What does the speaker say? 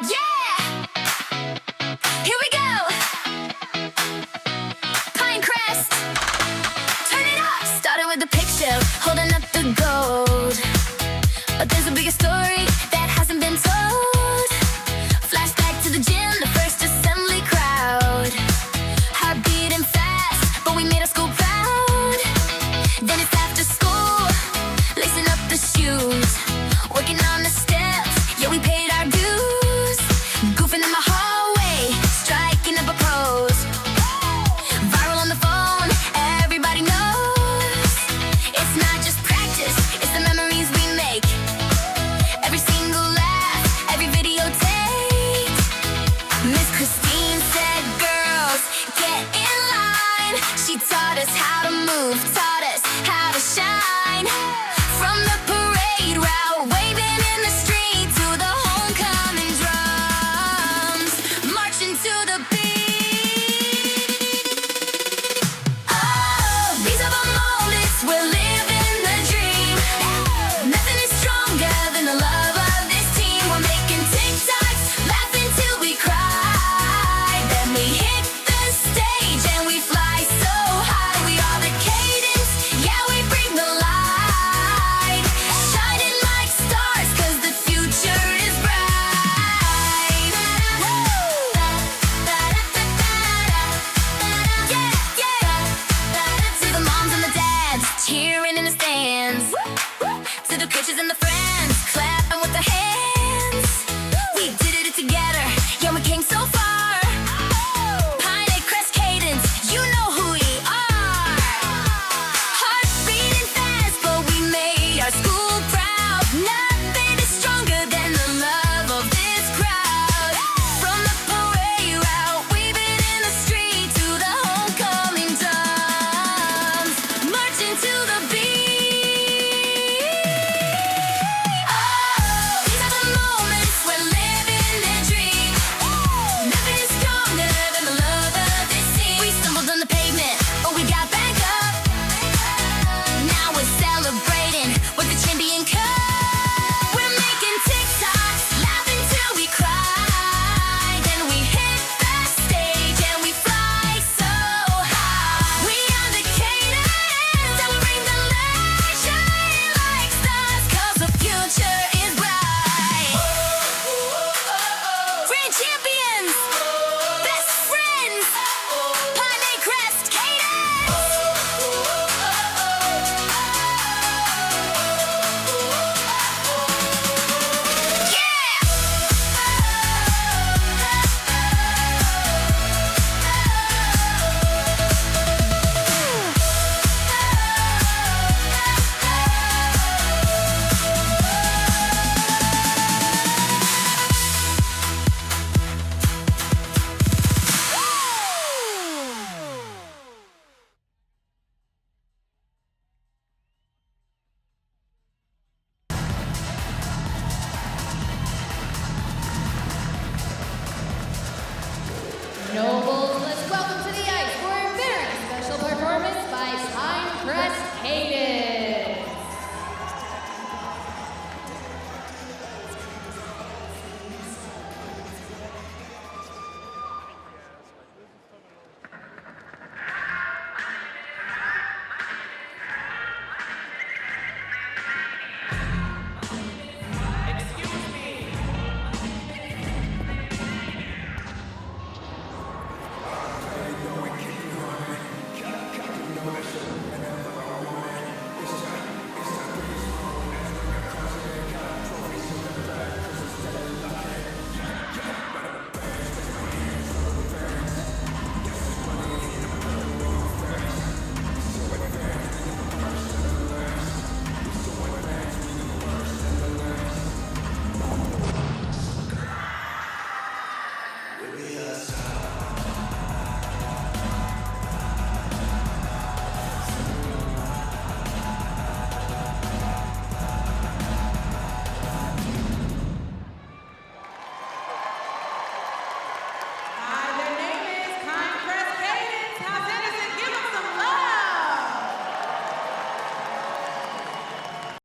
Yeah! Here we go! Pine crest! Turn it up! Starting with the picture, holding up the gold. But there's a bigger story that hasn't been told. Flashback to the gym, the first assembly crowd. Heart beating fast, but we made our school proud. Then it's after school, lacing up the shoes, working on the steps, yeah, we paid our dues. Goofing in my hallway, striking up a pose. Viral on the phone, everybody knows. It's not just practice, it's the memories we make. Every single laugh, every videotape. Miss Christine said, girls, get in line. She taught us how to move, taught us how to shine. From the parade route, waving in the street to the homecoming drums, marching to the beat. Oh, these are the moments we're living the dream. Nothing is stronger than the love of this team. We're making TikToks, laughing till we cry. Then we hit the stage and we fly so high. We are the cadence, yeah, we bring the light. Shining like stars, 'cause the future is bright. Yeah, yeah. To the moms and the dads, cheering in the stands. To the coaches and the friends, clapping with their hands. We did it together, yeah, we came so far. Pine Crest Cadence, you know who we are. Heart beating fast, but we made our school proud. Nothing is stronger than the love of this crowd. From the parade route, weaving in the street to the homecoming drums, marching to the beat. Oh, these are the moments we're living the dream. Nothing is stronger than the love of this team. We stumbled on the pavement, but we got back up. Now we're celebrating with the champion cup. We're making TikToks, laughing till we cry. Then we hit the stage and we fly so high. We are the cadence, and we bring the light, shining like stars, 'cause the future is bright. Grand champions!